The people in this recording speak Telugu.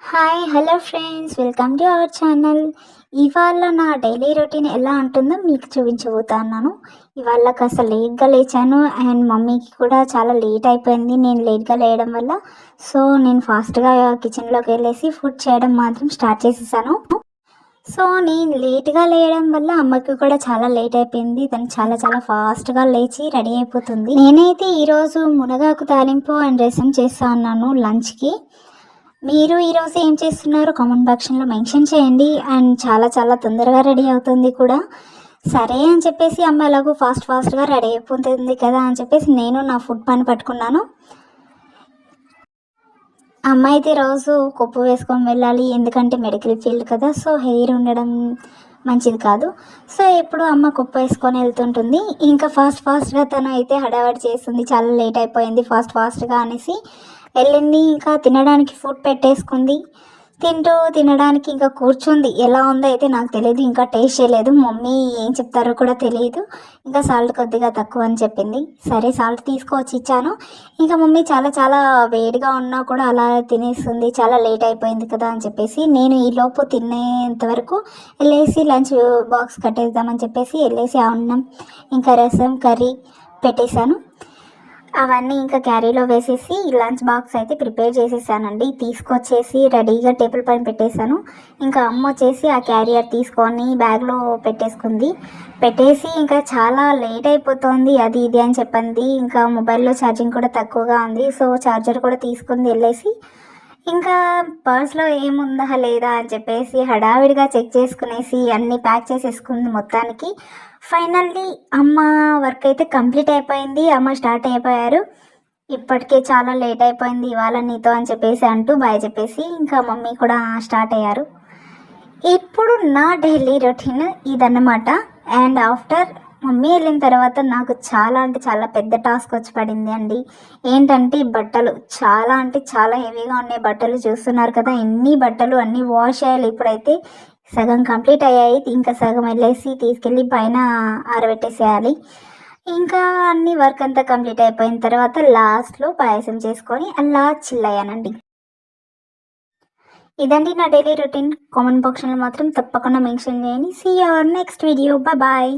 Hi hello friends, welcome to our channel. ఇవాళ నా డైలీ రొటీన్ ఎలా ఉంటుందో మీకు చూపించబోతున్నాను. ఇవాళ కాస్త లేట్గా లేచాను అండ్ మమ్మీకి కూడా చాలా లేట్ అయిపోయింది నేను లేట్గా లేయడం వల్ల. సో నేను ఫాస్ట్గా కిచెన్లోకి వెళ్ళేసి ఫుడ్ చేయడం మాత్రం స్టార్ట్ చేసేసాను. సో నేను లేట్గా లేయడం వల్ల అమ్మకి కూడా చాలా లేట్ అయిపోయింది. తను చాలా చాలా ఫాస్ట్గా లేచి రెడీ అయిపోతుంది. నేనైతే ఈరోజు మునగాకు తాలింపు అండ్ రసం చేస్తా ఉన్నాను లంచ్కి. మీరు ఈరోజు ఏం చేస్తున్నారో కామెంట్ బాక్స్లో మెన్షన్ చేయండి. అండ్ చాలా చాలా తొందరగా రెడీ అవుతుంది కూడా. సరే అని చెప్పేసి అమ్మ ఎలాగో ఫాస్ట్గా రెడీ అయిపోతుంది కదా అని చెప్పేసి నేను నా ఫుడ్ పని పట్టుకున్నాను. అమ్మ అయితే రోజు కొప్పు వేసుకొని వెళ్ళాలి, ఎందుకంటే మెడికల్ ఫీల్డ్ కదా, సో హెయిర్ ఉండడం మంచిది కాదు. సో ఎప్పుడు అమ్మ కొప్పు వేసుకొని వెళ్తుంటుంది. ఇంకా ఫాస్ట్గా తను అయితే హడావడి చేస్తుంది, చాలా లేట్ అయిపోయింది ఫాస్ట్గా అనేసి వెళ్ళింది. ఇంకా తినడానికి ఫుడ్ పెట్టేసుకుంది. తినడానికి ఇంకా కూర్చుంది. ఎలా ఉందో అయితే నాకు తెలియదు, ఇంకా టేస్ట్ చేయలేదు. మమ్మీ ఏం చెప్తారో కూడా తెలియదు. ఇంకా సాల్ట్ కొద్దిగా తక్కువ అని చెప్పింది. సరే సాల్ట్ తీసుకొచ్చి ఇచ్చాను. ఇంకా మమ్మీ చాలా చాలా వేడిగా ఉన్నా కూడా అలా తినేస్తుంది, చాలా లేట్ అయిపోయింది కదా అని చెప్పేసి నేను ఈలోపు తినేంత వరకు వెళ్ళేసి లంచ్ బాక్స్ కట్టేద్దామని చెప్పేసి వెళ్ళేసి అన్నం ఇంకా రసం కర్రీ పెట్టేశాను. అవన్నీ ఇంకా క్యారీలో వేసేసి లంచ్ బాక్స్ అయితే ప్రిపేర్ చేసేసానండి. తీసుకొచ్చేసి రెడీగా టేబుల్ పైన పెట్టేశాను. ఇంకా అమ్మ వచ్చేసి ఆ క్యారియర్ తీసుకొని బ్యాగ్లో పెట్టేసి ఇంకా చాలా లేట్ అయిపోతుంది అది ఇది అని చెప్పింది. ఇంకా మొబైల్లో ఛార్జింగ్ కూడా తక్కువగా ఉంది, సో ఛార్జర్ కూడా తీసుకుని వెళ్ళేసి ఇంకా పర్స్లో ఏముందా లేదా అని చెప్పేసి హడావిడిగా చెక్ చేసుకునేసి అన్నీ ప్యాక్ చేసేసుకుంది మొత్తానికి. ఫైనల్లీ అమ్మ వర్క్ అయితే కంప్లీట్ అయిపోయింది, అమ్మ స్టార్ట్ అయిపోయారు. ఇప్పటికే చాలా లేట్ అయిపోయింది ఇవాళ నీతో అని చెప్పేసి అంటూ బాయ్ చెప్పేసి ఇంకా మమ్మీ కూడా స్టార్ట్ అయ్యారు. ఇప్పుడు నా డైలీ రొటీన్ ఇదన్నమాట. అండ్ ఆఫ్టర్ మమ్మీ వెళ్ళిన తర్వాత నాకు చాలా అంటే చాలా పెద్ద టాస్క్ వచ్చి పడింది అండి. ఏంటంటే బట్టలు చాలా అంటే చాలా హెవీగా ఉన్నాయి. బట్టలు చూస్తున్నారు కదా, ఎన్ని బట్టలు అన్నీ వాష్ చేయాలి. ఇప్పుడైతే సగం కంప్లీట్ అయ్యాయి, ఇంకా సగం వెళ్ళేసి తీసుకెళ్ళి పైన ఆరబెట్టేసేయాలి. ఇంకా అన్ని వర్క్ అంతా కంప్లీట్ అయిపోయిన తర్వాత లాస్ట్లో పాయసం చేసుకొని అలా చిల్ అయ్యానండి. ఇదండి నా డైలీ రొటీన్. కామెంట్ బాక్స్లో మాత్రం తప్పకుండా మెన్షన్ చేయండి. See you next video, bye.